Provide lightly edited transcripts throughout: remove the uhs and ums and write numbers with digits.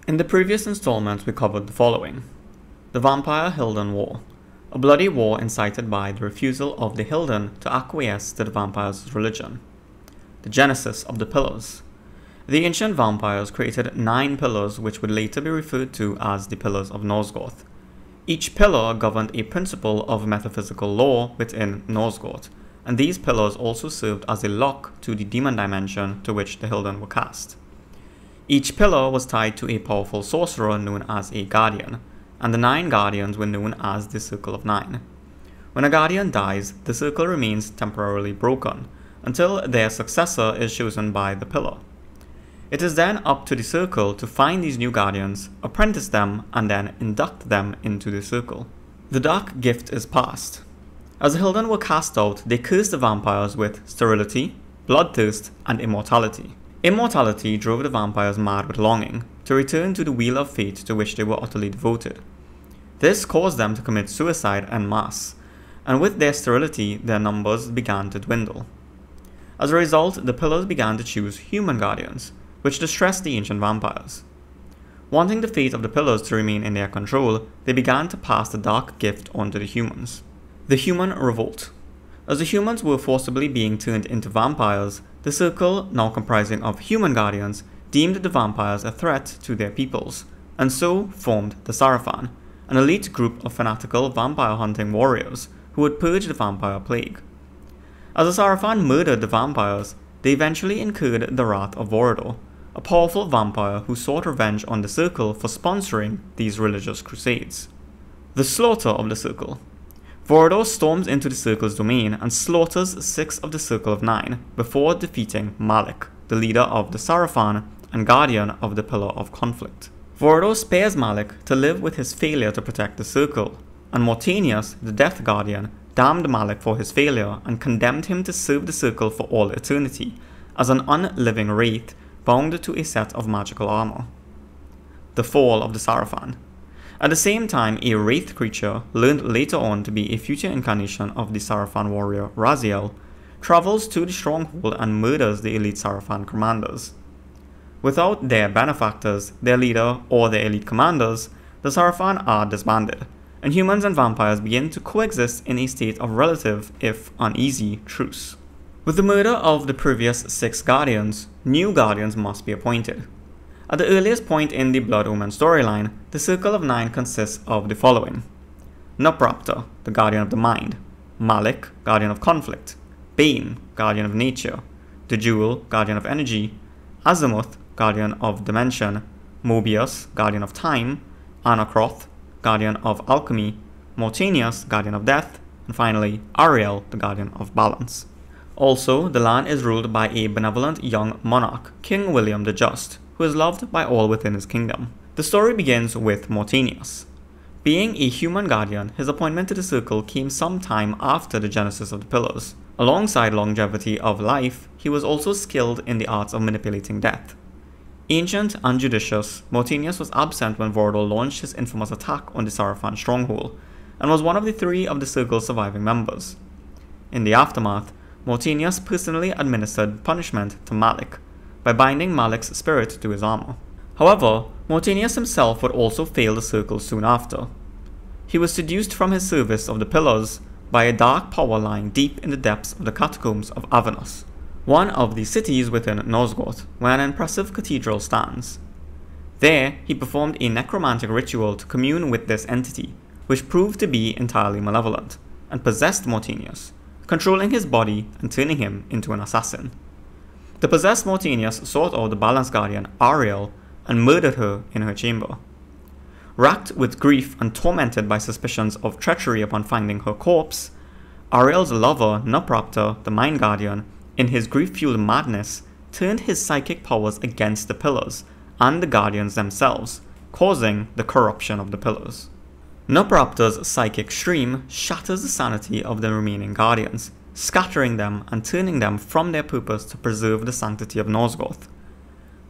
In the previous installment, we covered the following: the Vampire-Hilden War, a bloody war incited by the refusal of the Hilden to acquiesce to the vampires' religion. The genesis of the pillars. The ancient vampires created 9 pillars which would later be referred to as the Pillars of Nosgoth. Each pillar governed a principle of metaphysical law within Nosgoth, and these pillars also served as a lock to the demon dimension to which the Hilden were cast. Each pillar was tied to a powerful sorcerer known as a guardian, and the 9 guardians were known as the Circle of 9. When a guardian dies, the circle remains temporarily broken, until their successor is chosen by the pillar. It is then up to the circle to find these new guardians, apprentice them, and then induct them into the circle. The dark gift is passed. As the Hilden were cast out, they cursed the vampires with sterility, bloodthirst, and immortality. Immortality drove the vampires mad with longing to return to the wheel of fate to which they were utterly devoted. This caused them to commit suicide en masse, and with their sterility, their numbers began to dwindle. As a result, the pillars began to choose human guardians, which distressed the ancient vampires. Wanting the fate of the pillars to remain in their control, they began to pass the dark gift onto the humans. The Human Revolt. As the humans were forcibly being turned into vampires, the circle, now comprising of human guardians, deemed the vampires a threat to their peoples, and so formed the Sarafan, an elite group of fanatical vampire-hunting warriors who would purge the vampire plague. As the Sarafan murdered the vampires, they eventually incurred the wrath of Vorador, a powerful vampire who sought revenge on the circle for sponsoring these religious crusades. The Slaughter of the Circle. Vorador storms into the circle's domain and slaughters 6 of the Circle of 9 before defeating Malek, the leader of the Sarafan and guardian of the Pillar of Conflict. Vorador spares Malek to live with his failure to protect the circle, and Mortanius, the Death Guardian, damned Malek for his failure and condemned him to serve the circle for all eternity, as an unliving wraith bound to a set of magical armor. The Fall of the Sarafan. At the same time, a wraith creature, learned later on to be a future incarnation of the Sarafan warrior Raziel, travels to the stronghold and murders the elite Sarafan commanders. Without their benefactors, their leader, or their elite commanders, the Sarafan are disbanded, and humans and vampires begin to coexist in a state of relative, if uneasy, truce. With the murder of the previous 6 guardians, new guardians must be appointed. At the earliest point in the Blood Omen storyline, the Circle of 9 consists of the following: Nupraptor, the Guardian of the Mind; Malek, Guardian of Conflict; Bane, Guardian of Nature; the Jewel, Guardian of Energy; Azimuth, Guardian of Dimension; Moebius, Guardian of Time; Anarcrothe, Guardian of Alchemy; Mortanius, Guardian of Death; and finally, Ariel, the Guardian of Balance. Also, the land is ruled by a benevolent young monarch, King William the Just, who is loved by all within his kingdom. The story begins with Mortanius. Being a human guardian, his appointment to the circle came some time after the genesis of the pillars. Alongside longevity of life, he was also skilled in the arts of manipulating death. Ancient and judicious, Mortanius was absent when Vorador launched his infamous attack on the Sarafan stronghold, and was one of the 3 of the circle's surviving members. In the aftermath, Mortanius personally administered punishment to Malek, by binding Malek's spirit to his armor. However, Mortanius himself would also fail the circle soon after. He was seduced from his service of the pillars by a dark power lying deep in the depths of the catacombs of Avernus, one of the cities within Nosgoth, where an impressive cathedral stands. There, he performed a necromantic ritual to commune with this entity, which proved to be entirely malevolent, and possessed Mortanius, controlling his body and turning him into an assassin. The possessed Mortanius sought out the Balance Guardian, Ariel, and murdered her in her chamber. Racked with grief and tormented by suspicions of treachery upon finding her corpse, Ariel's lover, Nupraptor, the Mind Guardian, in his grief-fueled madness, turned his psychic powers against the pillars and the Guardians themselves, causing the corruption of the pillars. Nupraptor's psychic stream shatters the sanity of the remaining Guardians, scattering them and turning them from their purpose to preserve the sanctity of Nosgoth.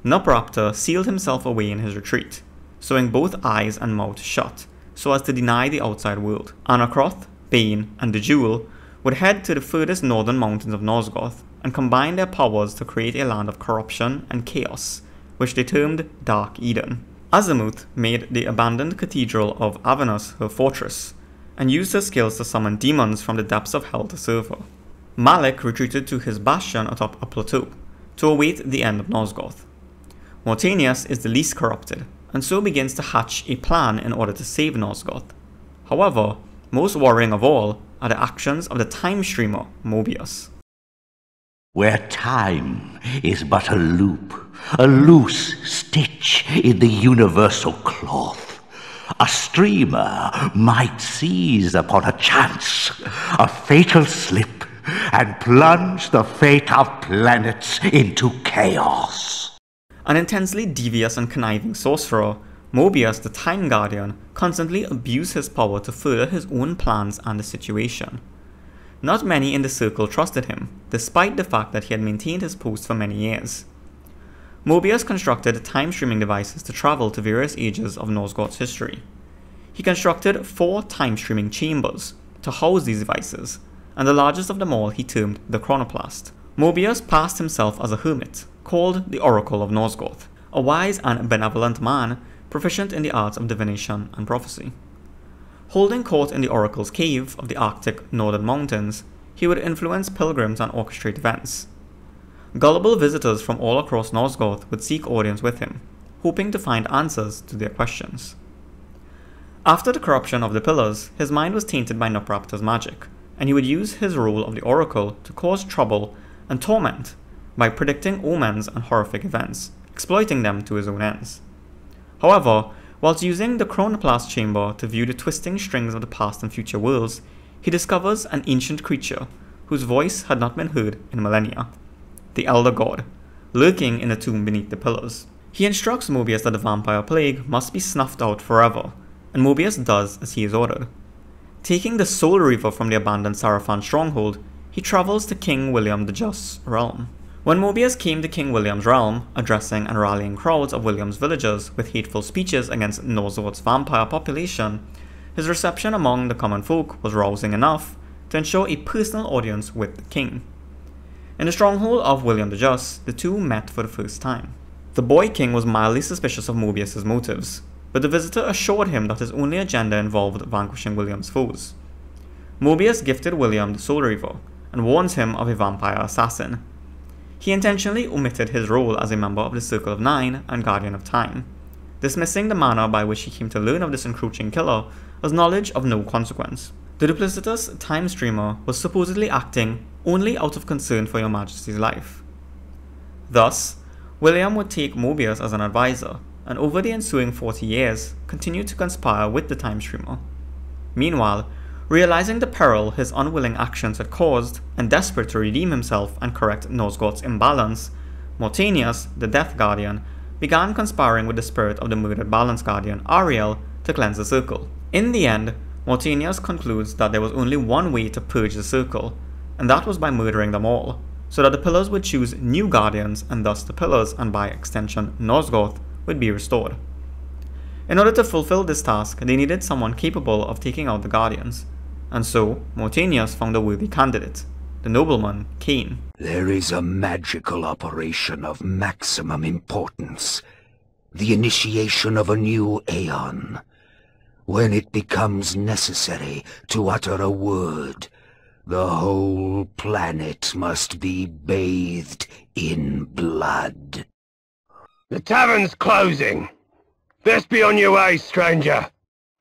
Nupraptor sealed himself away in his retreat, sewing both eyes and mouth shut, so as to deny the outside world. Anarcrothe, Bane, and the Jewel would head to the furthest northern mountains of Nosgoth and combine their powers to create a land of corruption and chaos, which they termed Dark Eden. Azimuth made the abandoned cathedral of Avernus her fortress, and used her skills to summon demons from the depths of hell to serve her. Malek retreated to his bastion atop a plateau, to await the end of Nosgoth. Mortanius is the least corrupted, and so begins to hatch a plan in order to save Nosgoth. However, most worrying of all are the actions of the time streamer, Moebius. Where time is but a loop, a loose stitch in the universal cloth, a streamer might seize upon a chance, a fatal slip, and plunge the fate of planets into chaos. An intensely devious and conniving sorcerer, Moebius, the Time Guardian, constantly abused his power to further his own plans and the situation. Not many in the circle trusted him, despite the fact that he had maintained his post for many years. Moebius constructed time-streaming devices to travel to various ages of Nosgoth's history. He constructed 4 time-streaming chambers to house these devices, and the largest of them all he termed the Chronoplast. Moebius passed himself as a hermit, called the Oracle of Nosgoth, a wise and benevolent man proficient in the arts of divination and prophecy. Holding court in the Oracle's cave of the Arctic northern mountains, he would influence pilgrims and orchestrate events. Gullible visitors from all across Nosgoth would seek audience with him, hoping to find answers to their questions. After the corruption of the Pillars, his mind was tainted by Nupraptor's magic, and he would use his role of the Oracle to cause trouble and torment by predicting omens and horrific events, exploiting them to his own ends. However, whilst using the Chronoplast chamber to view the twisting strings of the past and future worlds, he discovers an ancient creature whose voice had not been heard in millennia, the Elder God, lurking in a tomb beneath the pillars. He instructs Moebius that the vampire plague must be snuffed out forever, and Moebius does as he is ordered. Taking the Soul Reaver from the abandoned Sarafan stronghold, he travels to King William the Just's realm. When Moebius came to King William's realm, addressing and rallying crowds of William's villagers with hateful speeches against Nosgoth's vampire population, his reception among the common folk was rousing enough to ensure a personal audience with the king. In the stronghold of William the Just, the two met for the first time. The boy king was mildly suspicious of Moebius' motives, but the visitor assured him that his only agenda involved vanquishing William's foes. Moebius gifted William the Soul Reaver, and warns him of a vampire assassin. He intentionally omitted his role as a member of the Circle of Nine and Guardian of Time, dismissing the manner by which he came to learn of this encroaching killer as knowledge of no consequence. The duplicitous time streamer was supposedly acting only out of concern for Your Majesty's life. Thus, William would take Moebius as an advisor, and over the ensuing 40 years, continued to conspire with the time streamer. Meanwhile, realizing the peril his unwilling actions had caused, and desperate to redeem himself and correct Nosgoth's imbalance, Mortanius, the Death Guardian, began conspiring with the spirit of the murdered Balance Guardian, Ariel, to cleanse the Circle. In the end, Mortanius concludes that there was only one way to purge the Circle, and that was by murdering them all, so that the Pillars would choose new Guardians, and thus the Pillars, and by extension Nosgoth, would be restored. In order to fulfill this task, they needed someone capable of taking out the Guardians, and so Mortanius found a worthy candidate, the nobleman Kain. There is a magical operation of maximum importance, the initiation of a new aeon. When it becomes necessary to utter a word, the whole planet must be bathed in blood. The tavern's closing. Best be on your way, stranger.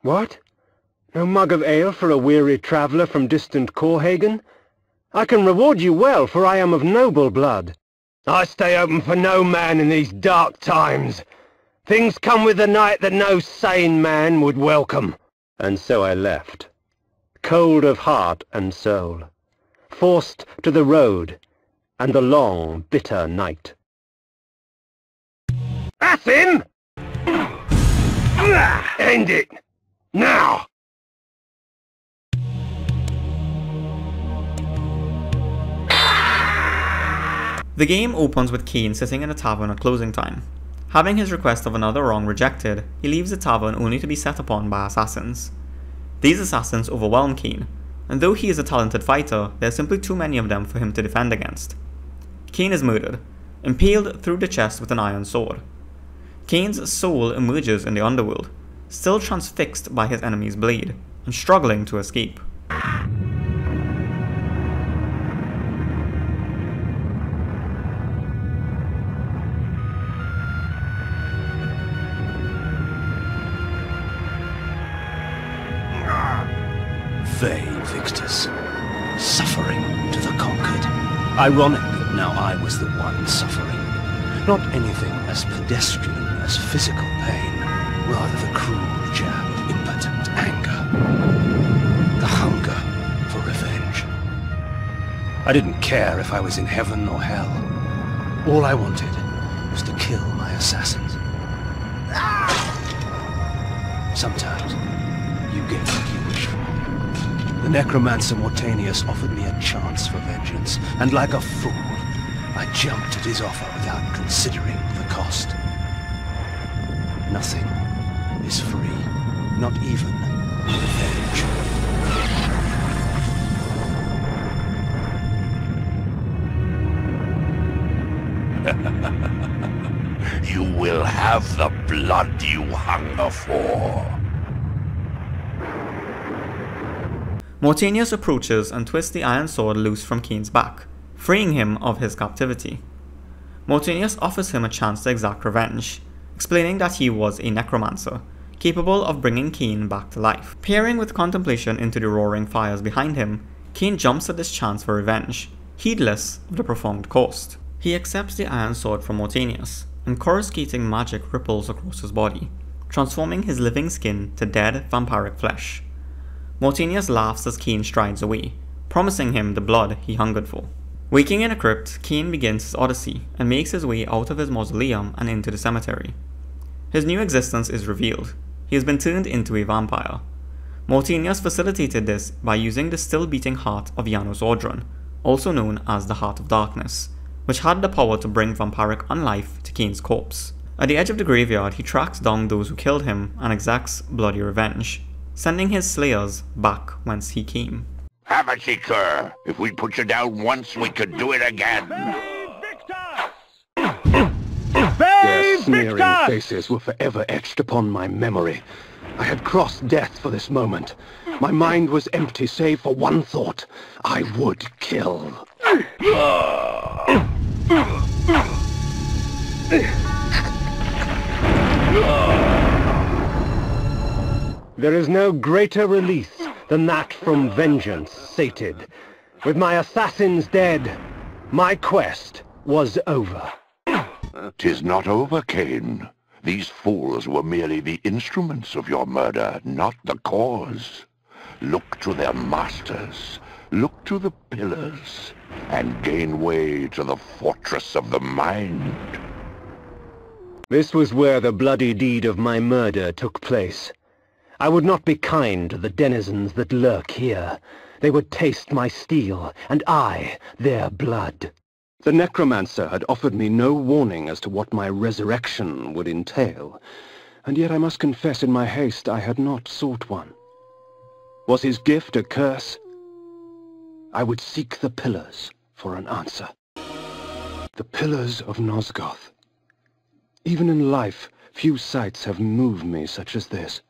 What? No mug of ale for a weary traveller from distant Corhagen? I can reward you well, for I am of noble blood. I stay open for no man in these dark times. Things come with the night that no sane man would welcome. And so I left, cold of heart and soul, forced to the road and the long, bitter night. That's him! End it! Now! The game opens with Kain sitting in a tavern at closing time. Having his request of another wrong rejected, he leaves the tavern only to be set upon by assassins. These assassins overwhelm Kain, and though he is a talented fighter, there are simply too many of them for him to defend against. Kain is murdered, impaled through the chest with an iron sword. Kain's soul emerges in the underworld, still transfixed by his enemy's blade, and struggling to escape. They, victors, suffering to the conquered. Ironic that now I was the one suffering. Not anything as pedestrian as physical pain, rather the cruel jab of impotent anger. The hunger for revenge. I didn't care if I was in heaven or hell. All I wanted was to kill my assassins. Sometimes you get what you wish for. The necromancer Mortanius offered me a chance for vengeance, and like a fool, I jumped at his offer without considering the cost. Nothing is free, not even revenge. You will have the blood you hunger for. Mortanius approaches and twists the iron sword loose from Kain's back, freeing him of his captivity. Mortanius offers him a chance to exact revenge, explaining that he was a necromancer, capable of bringing Kain back to life. Peering with contemplation into the roaring fires behind him, Kain jumps at this chance for revenge, heedless of the profound cost. He accepts the iron sword from Mortanius, and coruscating magic ripples across his body, transforming his living skin to dead vampiric flesh. Mortanius laughs as Kain strides away, promising him the blood he hungered for. Waking in a crypt, Kain begins his odyssey and makes his way out of his mausoleum and into the cemetery. His new existence is revealed. He has been turned into a vampire. Mortanius facilitated this by using the still beating heart of Janos Audron, also known as the Heart of Darkness, which had the power to bring vampiric unlife to Kain's corpse. At the edge of the graveyard, he tracks down those who killed him and exacts bloody revenge, sending his slayers back whence he came. Have a seeker. If we put you down once, we could do it again. Their sneering faces were forever etched upon my memory. I had crossed death for this moment. My mind was empty save for one thought. I would kill. There is no greater release than that from vengeance sated. With my assassins dead, my quest was over. 'Tis not over, Kain. These fools were merely the instruments of your murder, not the cause. Look to their masters, look to the pillars, and gain way to the fortress of the mind. This was where the bloody deed of my murder took place. I would not be kind to the denizens that lurk here. They would taste my steel, and I their blood. The necromancer had offered me no warning as to what my resurrection would entail, and yet I must confess in my haste I had not sought one. Was his gift a curse? I would seek the pillars for an answer. The pillars of Nosgoth. Even in life, few sights have moved me such as this.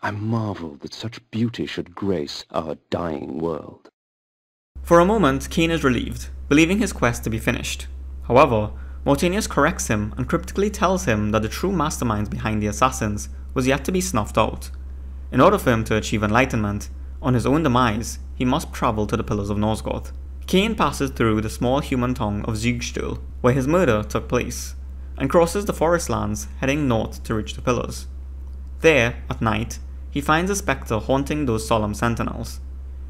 I marvel that such beauty should grace our dying world. For a moment, Kain is relieved, believing his quest to be finished. However, Mortanius corrects him and cryptically tells him that the true masterminds behind the assassins was yet to be snuffed out. In order for him to achieve enlightenment, on his own demise, he must travel to the Pillars of Nosgoth. Kain passes through the small human tongue of Zugstul, where his murder took place, and crosses the forest lands heading north to reach the Pillars. There, at night, he finds a spectre haunting those solemn sentinels.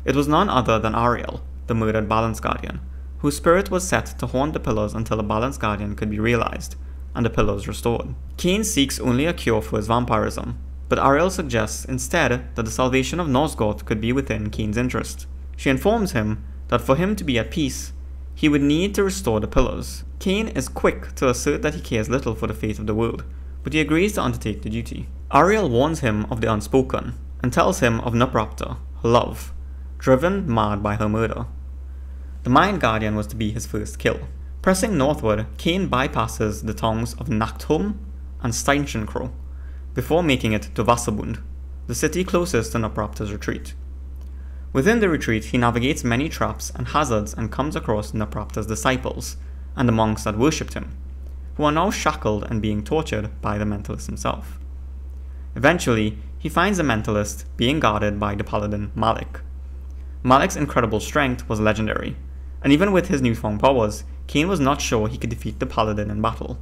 It was none other than Ariel, the murdered Balance Guardian, whose spirit was set to haunt the Pillars until the Balance Guardian could be realized, and the Pillars restored. Kain seeks only a cure for his vampirism, but Ariel suggests instead that the salvation of Nosgoth could be within Kain's interest. She informs him that for him to be at peace, he would need to restore the Pillars. Kain is quick to assert that he cares little for the fate of the world, but he agrees to undertake the duty. Ariel warns him of the Unspoken, and tells him of Nupraptor, her love, driven mad by her murder. The Mind Guardian was to be his first kill. Pressing northward, Kain bypasses the tongues of Nachtholm and Steinchenkrone, before making it to Wasserbund, the city closest to Nupraptor's retreat. Within the retreat, he navigates many traps and hazards and comes across Nupraptor's disciples and the monks that worshipped him, who are now shackled and being tortured by the Mentalist himself. Eventually, he finds the Mentalist being guarded by the paladin Malek. Malek's incredible strength was legendary, and even with his newfound powers, Kain was not sure he could defeat the paladin in battle.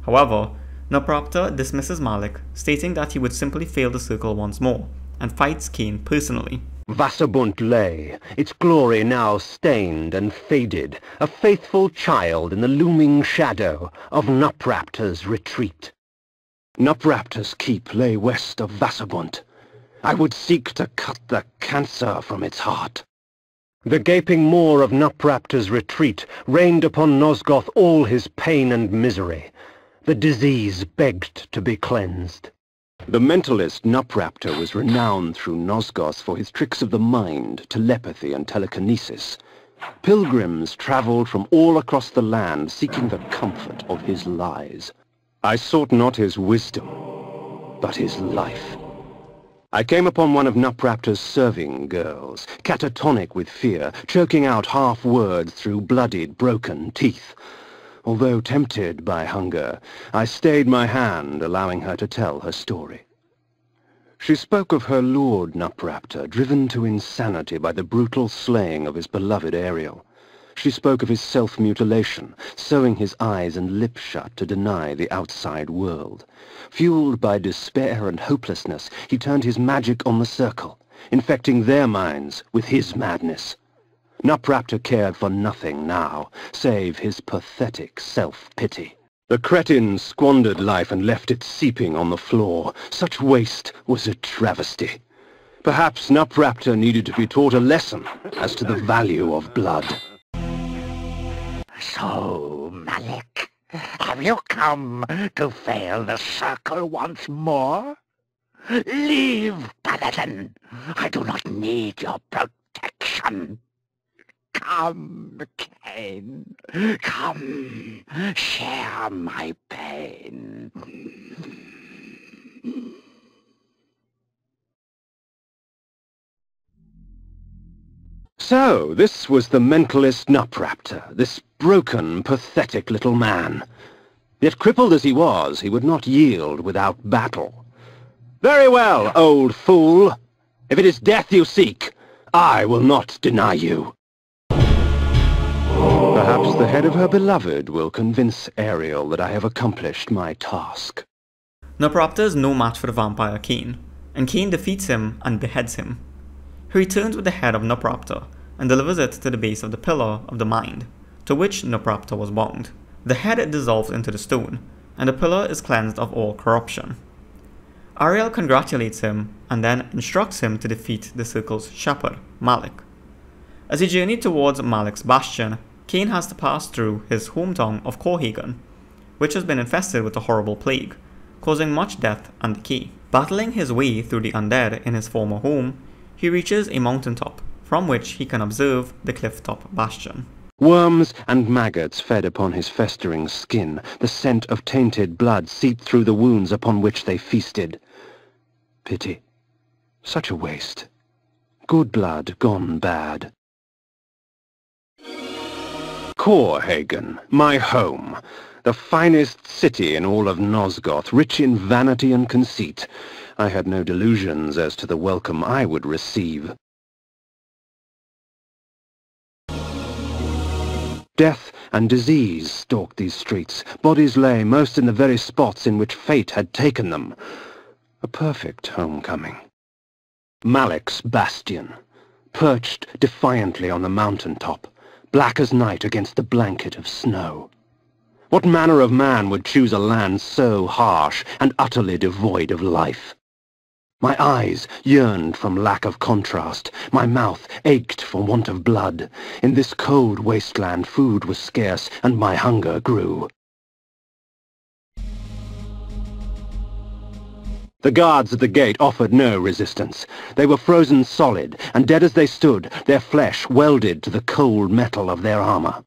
However, Nupraptor dismisses Malek, stating that he would simply fail the circle once more, and fights Kain personally. Wasserbund lay, its glory now stained and faded, a faithful child in the looming shadow of Nupraptor's retreat. Nupraptor's keep lay west of Wasserbund. I would seek to cut the cancer from its heart. The gaping maw of Nupraptor's retreat rained upon Nosgoth all his pain and misery. The disease begged to be cleansed. The mentalist Nupraptor was renowned through Nosgoth for his tricks of the mind, telepathy and telekinesis. Pilgrims travelled from all across the land seeking the comfort of his lies. I sought not his wisdom, but his life. I came upon one of Nupraptor's serving girls, catatonic with fear, choking out half-words through bloodied, broken teeth. Although tempted by hunger, I stayed my hand, allowing her to tell her story. She spoke of her lord Nupraptor, driven to insanity by the brutal slaying of his beloved Ariel. She spoke of his self-mutilation, sewing his eyes and lips shut to deny the outside world. Fueled by despair and hopelessness, he turned his magic on the circle, infecting their minds with his madness. Nupraptor cared for nothing now, save his pathetic self-pity. The cretin squandered life and left it seeping on the floor. Such waste was a travesty. Perhaps Nupraptor needed to be taught a lesson as to the value of blood. So, Malek, have you come to fail the circle once more? Leave, Paladin. I do not need your protection. Come, Kain. Come, share my pain. So, this was the mentalist Nupraptor, this broken, pathetic little man. Yet crippled as he was, he would not yield without battle. Very well, old fool. If it is death you seek, I will not deny you. Perhaps the head of her beloved will convince Ariel that I have accomplished my task. Nupraptor is no match for the vampire Kain, and Kain defeats him and beheads him. He returns with the head of Nupraptor and delivers it to the base of the Pillar of the Mind, to which Nupraptor was bound. The head dissolves into the stone, and the pillar is cleansed of all corruption. Ariel congratulates him and then instructs him to defeat the Circle's shepherd, Malek. As he journeyed towards Malek's bastion, Kain has to pass through his hometown of Korhagen, which has been infested with a horrible plague, causing much death and decay. Battling his way through the undead in his former home, he reaches a mountaintop, from which he can observe the cliff-top bastion. Worms and maggots fed upon his festering skin. The scent of tainted blood seeped through the wounds upon which they feasted. Pity. Such a waste. Good blood gone bad. Korhagen, my home. The finest city in all of Nosgoth, rich in vanity and conceit. I had no delusions as to the welcome I would receive. Death and disease stalked these streets. Bodies lay most in the very spots in which fate had taken them. A perfect homecoming. Malek's bastion, perched defiantly on the mountaintop, black as night against the blanket of snow. What manner of man would choose a land so harsh and utterly devoid of life? My eyes yearned from lack of contrast. My mouth ached for want of blood. In this cold wasteland food was scarce, and my hunger grew. The guards at the gate offered no resistance. They were frozen solid, and dead as they stood, their flesh welded to the cold metal of their armor.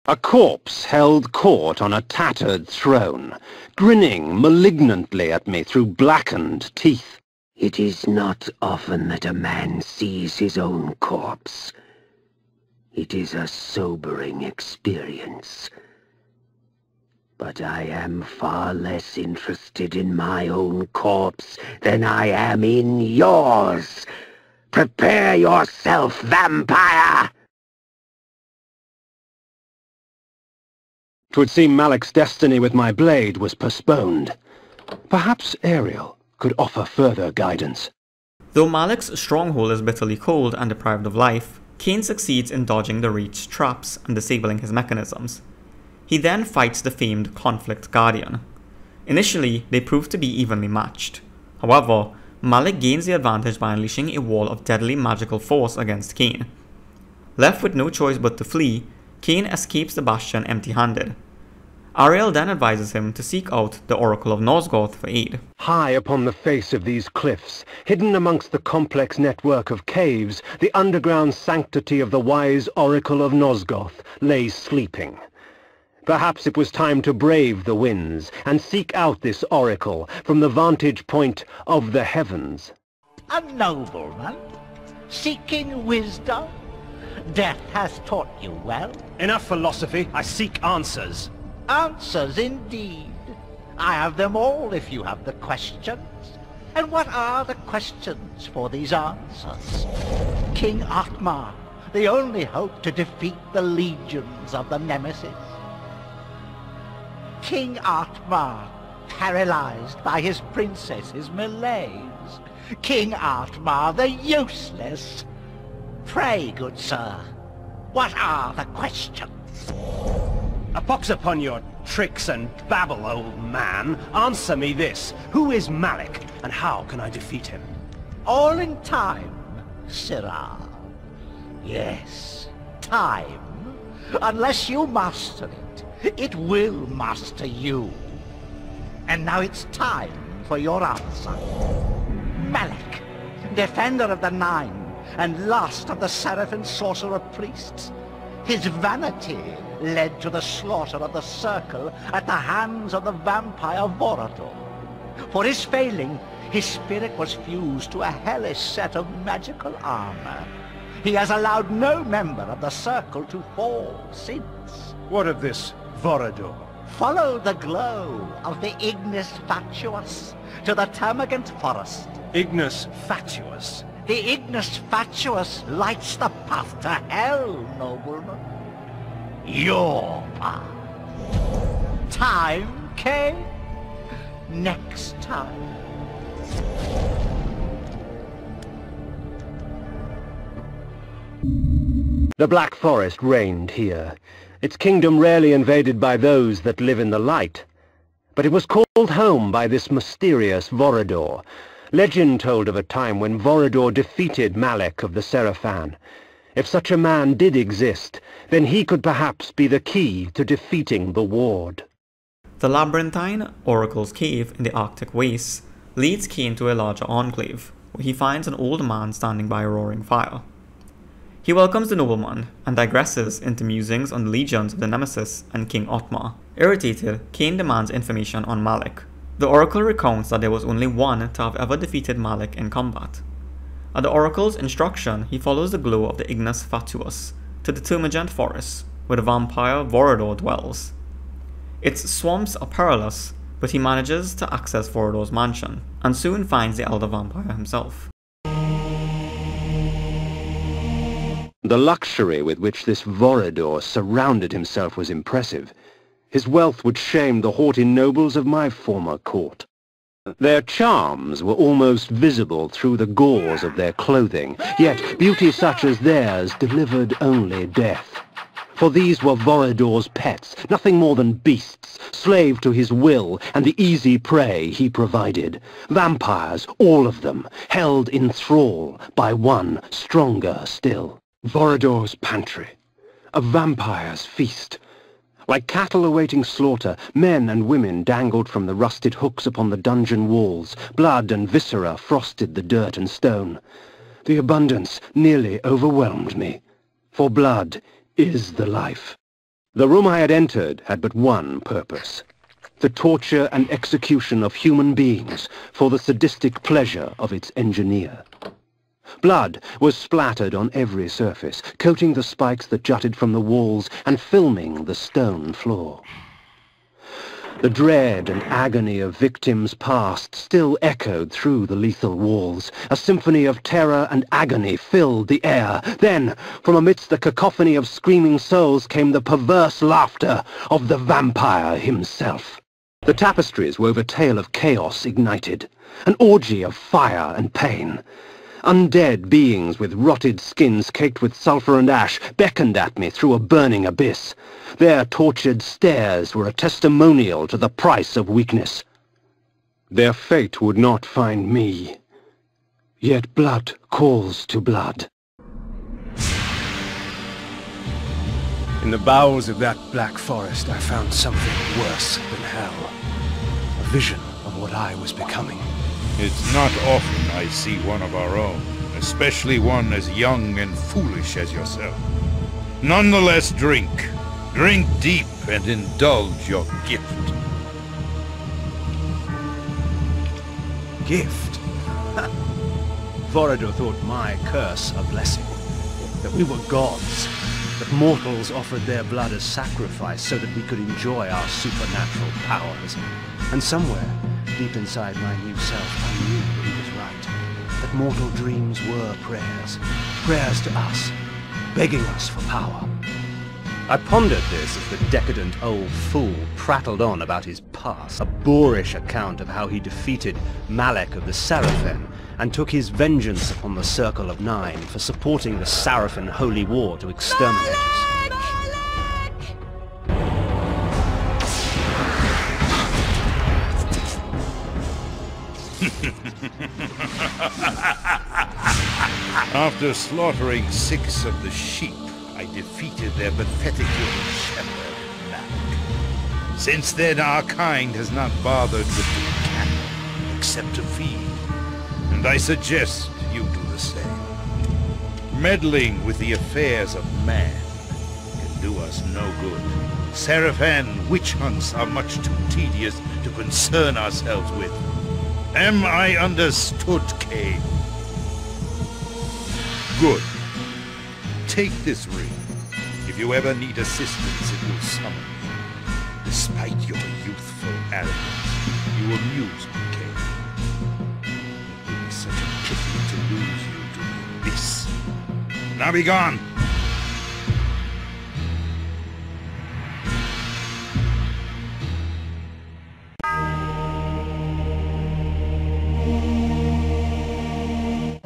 A corpse held court on a tattered throne, grinning malignantly at me through blackened teeth. It is not often that a man sees his own corpse. It is a sobering experience. But I am far less interested in my own corpse than I am in yours. Prepare yourself, vampire! 'Twould seem Malek's destiny with my blade was postponed. Perhaps Ariel could offer further guidance. Though Malek's stronghold is bitterly cold and deprived of life, Kain succeeds in dodging the Reach's traps and disabling his mechanisms. He then fights the famed Conflict Guardian. Initially, they prove to be evenly matched. However, Malek gains the advantage by unleashing a wall of deadly magical force against Kain. Left with no choice but to flee, Kain escapes the bastion empty-handed. Ariel then advises him to seek out the Oracle of Nosgoth for aid. High upon the face of these cliffs, hidden amongst the complex network of caves, the underground sanctity of the wise Oracle of Nosgoth lay sleeping. Perhaps it was time to brave the winds and seek out this oracle from the vantage point of the heavens. A nobleman, seeking wisdom. Death has taught you well. Enough philosophy, I seek answers. Answers indeed. I have them all if you have the questions. And what are the questions for these answers? King Ottmar, the only hope to defeat the legions of the Nemesis. King Ottmar, paralyzed by his princess's malaise. King Ottmar, the useless. Pray, good sir, what are the questions? A pox upon your tricks and babble, old man. Answer me this. Who is Malek, and how can I defeat him? All in time, Sirrah. Yes, time. Unless you master it, it will master you. And now it's time for your answer. Malek, defender of the Nine, and last of the Seraphim sorcerer priests. His vanity led to the slaughter of the Circle at the hands of the vampire Vorador. For his failing, his spirit was fused to a hellish set of magical armor. He has allowed no member of the Circle to fall since. What of this Vorador? Follow the glow of the Ignis Fatuus to the Termagant Forest. Ignis Fatuus? The Ignis Fatuus lights the path to hell, nobleman. Your path. Time, Kain? Next time. The Black Forest reigned here, its kingdom rarely invaded by those that live in the light. But it was called home by this mysterious Vorador. Legend told of a time when Vorador defeated Malek of the Seraphim. If such a man did exist, then he could perhaps be the key to defeating the Ward. The labyrinthine Oracle's Cave in the Arctic Wastes leads Kain to a larger enclave, where he finds an old man standing by a roaring fire. He welcomes the nobleman and digresses into musings on the legions of the Nemesis and King Ottmar. Irritated, Kain demands information on Malek. The Oracle recounts that there was only one to have ever defeated Malek in combat. At the Oracle's instruction, he follows the glow of the Ignis Fatuus to the Termagant Forest, where the vampire Vorador dwells. Its swamps are perilous, but he manages to access Vorador's mansion, and soon finds the elder vampire himself. The luxury with which this Vorador surrounded himself was impressive. His wealth would shame the haughty nobles of my former court. Their charms were almost visible through the gauze of their clothing, yet beauty such as theirs delivered only death. For these were Vorador's pets, nothing more than beasts, slave to his will and the easy prey he provided. Vampires, all of them, held in thrall by one stronger still. Vorador's pantry, a vampire's feast. Like cattle awaiting slaughter, men and women dangled from the rusted hooks upon the dungeon walls. Blood and viscera frosted the dirt and stone. The abundance nearly overwhelmed me, for blood is the life. The room I had entered had but one purpose: the torture and execution of human beings for the sadistic pleasure of its engineer. Blood was splattered on every surface, coating the spikes that jutted from the walls and filming the stone floor. The dread and agony of victims past still echoed through the lethal walls. A symphony of terror and agony filled the air. Then, from amidst the cacophony of screaming souls came the perverse laughter of the vampire himself. The tapestries wove a tale of chaos ignited, an orgy of fire and pain. Undead beings with rotted skins caked with sulphur and ash beckoned at me through a burning abyss. Their tortured stares were a testimonial to the price of weakness. Their fate would not find me. Yet blood calls to blood. In the bowels of that black forest, I found something worse than hell. A vision of what I was becoming. It's not often I see one of our own, especially one as young and foolish as yourself. Nonetheless, drink. Drink deep and indulge your gift. Gift? Vorador thought my curse a blessing. That we were gods. That mortals offered their blood as sacrifice so that we could enjoy our supernatural powers. And somewhere, deep inside my new self, I knew that he was right. That mortal dreams were prayers. Prayers to us, begging us for power. I pondered this as the decadent old fool prattled on about his past. A boorish account of how he defeated Malek of the Seraphim and took his vengeance upon the Circle of Nine for supporting the Seraphim Holy War to exterminate us. After slaughtering 6 of the sheep, I defeated their pathetic little shepherd, Malek. Since then, our kind has not bothered with the cattle, except to feed. And I suggest you do the same. Meddling with the affairs of man can do us no good. Seraphim witch hunts are much too tedious to concern ourselves with. Am I understood, Kain? Good. Take this ring. If you ever need assistance, it will summon you. Despite your youthful arrogance, you amuse me, Kain. It would be such a pity to lose you to the abyss. Now be gone!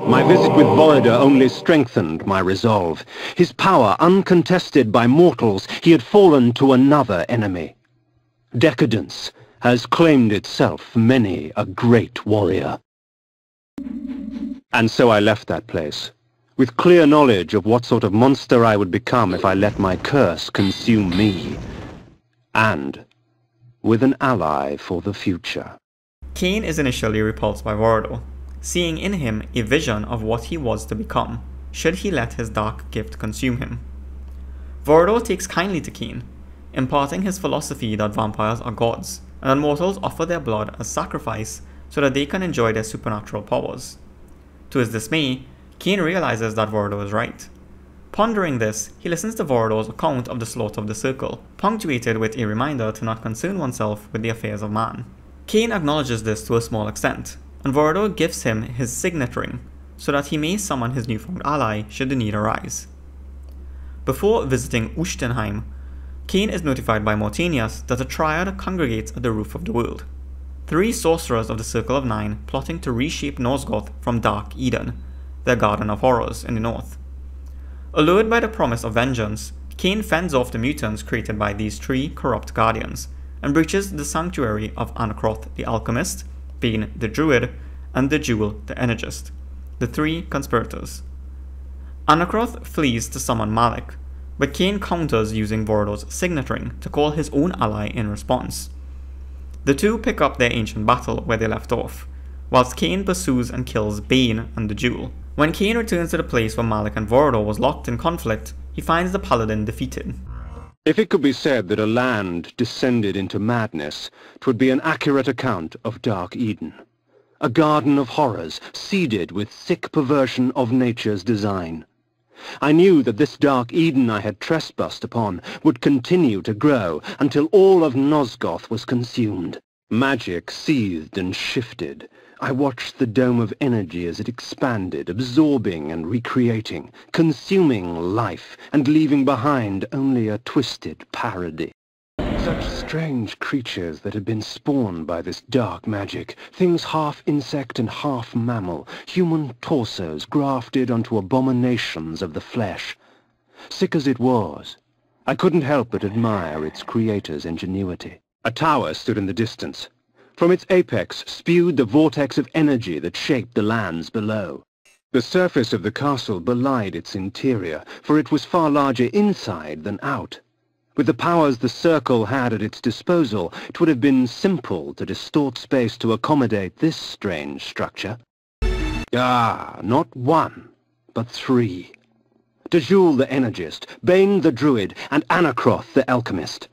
My visit with Vorador only strengthened my resolve. His power uncontested by mortals, he had fallen to another enemy. Decadence has claimed itself many a great warrior. And so I left that place, with clear knowledge of what sort of monster I would become if I let my curse consume me, and with an ally for the future. Kain is initially repulsed by Vorador, seeing in him a vision of what he was to become, should he let his dark gift consume him. Vorador takes kindly to Kain, imparting his philosophy that vampires are gods, and that mortals offer their blood as sacrifice so that they can enjoy their supernatural powers. To his dismay, Kain realizes that Vorador is right. Pondering this, he listens to Vorador's account of the slaughter of the Circle, punctuated with a reminder to not concern oneself with the affairs of man. Kain acknowledges this to a small extent, and Vorador gives him his signet ring, so that he may summon his newfound ally should the need arise. Before visiting Ushtenheim, Kain is notified by Mortanius that a triad congregates at the roof of the world. 3 sorcerers of the Circle of Nine plotting to reshape Nosgoth from Dark Eden, their garden of horrors in the north. Allured by the promise of vengeance, Kain fends off the mutants created by these 3 corrupt guardians, and breaches the sanctuary of Anarcrothe the Alchemist, Bane the Druid, and the Jewel the Energist, the 3 conspirators. Anarcrothe flees to summon Malek, but Kain counters using Vorador's signet ring to call his own ally in response. The 2 pick up their ancient battle where they left off, whilst Kain pursues and kills Bane and the Jewel. When Kain returns to the place where Malek and Vorador was locked in conflict, he finds the Paladin defeated. If it could be said that a land descended into madness, 'twould be an accurate account of Dark Eden. A garden of horrors, seeded with thick perversion of nature's design. I knew that this Dark Eden I had trespassed upon would continue to grow until all of Nosgoth was consumed. Magic seethed and shifted. I watched the dome of energy as it expanded, absorbing and recreating, consuming life, and leaving behind only a twisted parody. Such strange creatures that had been spawned by this dark magic, things half insect and half mammal, human torsos grafted onto abominations of the flesh. Sick as it was, I couldn't help but admire its creator's ingenuity. A tower stood in the distance. From its apex spewed the vortex of energy that shaped the lands below. The surface of the castle belied its interior, for it was far larger inside than out. With the powers the circle had at its disposal, it would have been simple to distort space to accommodate this strange structure. Ah, not one, but three. Dejul the Energist, Bane the Druid, and Anarcrothe the Alchemist.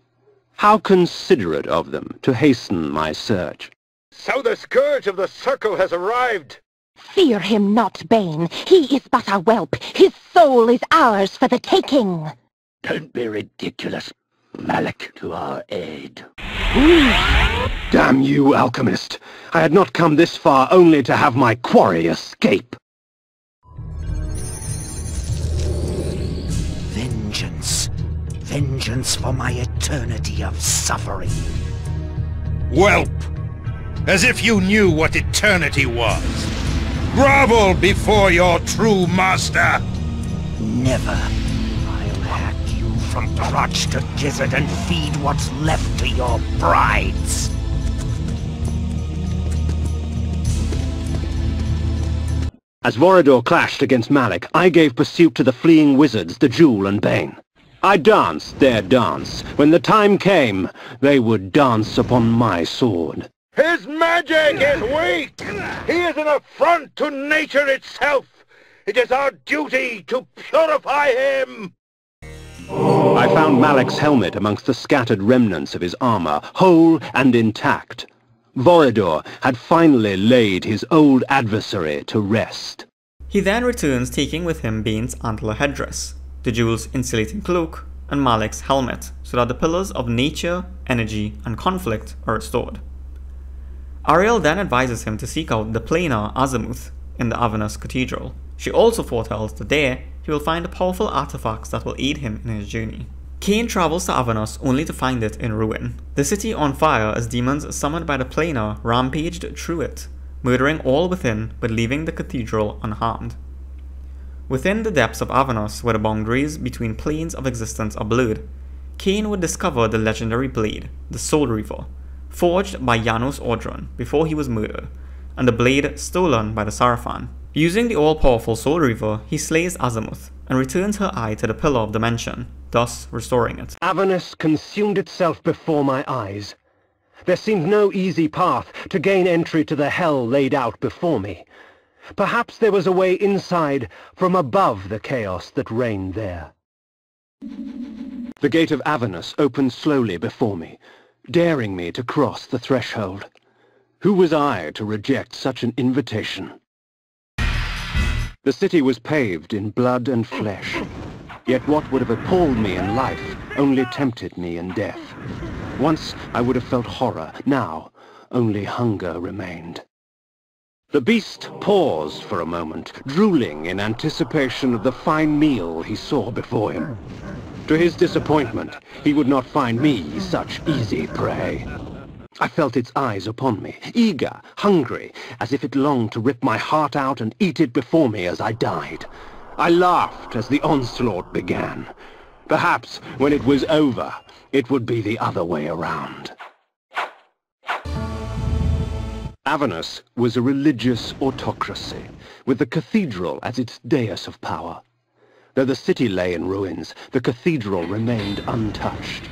How considerate of them to hasten my search. So the Scourge of the Circle has arrived! Fear him not, Bane. He is but a whelp. His soul is ours for the taking. Don't be ridiculous. Malek to our aid. Damn you, Alchemist! I had not come this far only to have my quarry escape. Vengeance. Vengeance for my eternity of suffering. Whelp! As if you knew what eternity was! Grovel before your true master! Never. I'll hack you from crotch to gizzard and feed what's left to your brides. As Vorador clashed against Malek, I gave pursuit to the fleeing wizards, Dejul and Bane. I danced their dance. When the time came, they would dance upon my sword. His magic is weak! He is an affront to nature itself! It is our duty to purify him! I found Malek's helmet amongst the scattered remnants of his armor, whole and intact. Vorador had finally laid his old adversary to rest. He then returns taking with him Bane's antler headdress, Dejul's insulating cloak, and Malek's helmet, so that the pillars of nature, energy, and conflict are restored. Ariel then advises him to seek out the planar Azimuth in the Avernus Cathedral. She also foretells that there he will find the powerful artifacts that will aid him in his journey. Kain travels to Avernus only to find it in ruin, the city on fire as demons summoned by the planar rampaged through it, murdering all within but leaving the cathedral unharmed. Within the depths of Avernus, where the boundaries between planes of existence are blurred, Kain would discover the legendary blade, the Soul Reaver, forged by Janos Audron before he was murdered, and the blade stolen by the Sarafan. Using the all-powerful Soul Reaver, he slays Azimuth and returns her eye to the Pillar of Dimension, thus restoring it. Avernus consumed itself before my eyes. There seemed no easy path to gain entry to the hell laid out before me. Perhaps there was a way inside from above the chaos that reigned there. The gate of Avernus opened slowly before me, daring me to cross the threshold. Who was I to reject such an invitation? The city was paved in blood and flesh, yet what would have appalled me in life only tempted me in death. Once I would have felt horror, now only hunger remained. The beast paused for a moment, drooling in anticipation of the fine meal he saw before him. To his disappointment, he would not find me such easy prey. I felt its eyes upon me, eager, hungry, as if it longed to rip my heart out and eat it before me as I died. I laughed as the onslaught began. Perhaps when it was over, it would be the other way around. Avernus was a religious autocracy, with the cathedral as its dais of power. Though the city lay in ruins, the cathedral remained untouched.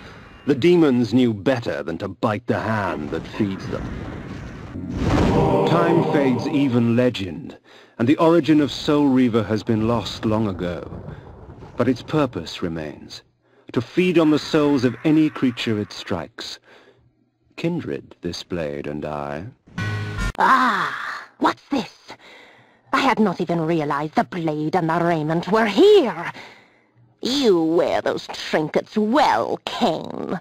The demons knew better than to bite the hand that feeds them. Time fades even legend, and the origin of Soul Reaver has been lost long ago. But its purpose remains, to feed on the souls of any creature it strikes. Kindred, this blade and I. Ah, what's this? I had not even realized the blade and the raiment were here. You wear those trinkets well, Kain,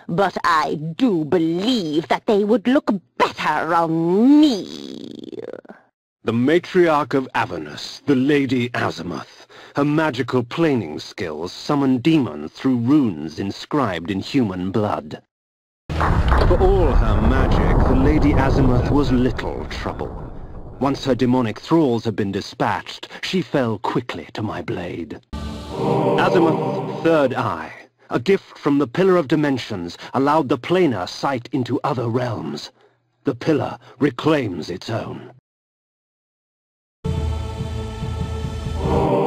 but I do believe that they would look better on me. The matriarch of Avernus, the Lady Azimuth. Her magical planing skills summon demons through runes inscribed in human blood. For all her magic, the Lady Azimuth was little trouble. Once her demonic thralls had been dispatched, she fell quickly to my blade. Azimuth's third eye, a gift from the Pillar of Dimensions, allowed the planar sight into other realms. The pillar reclaims its own.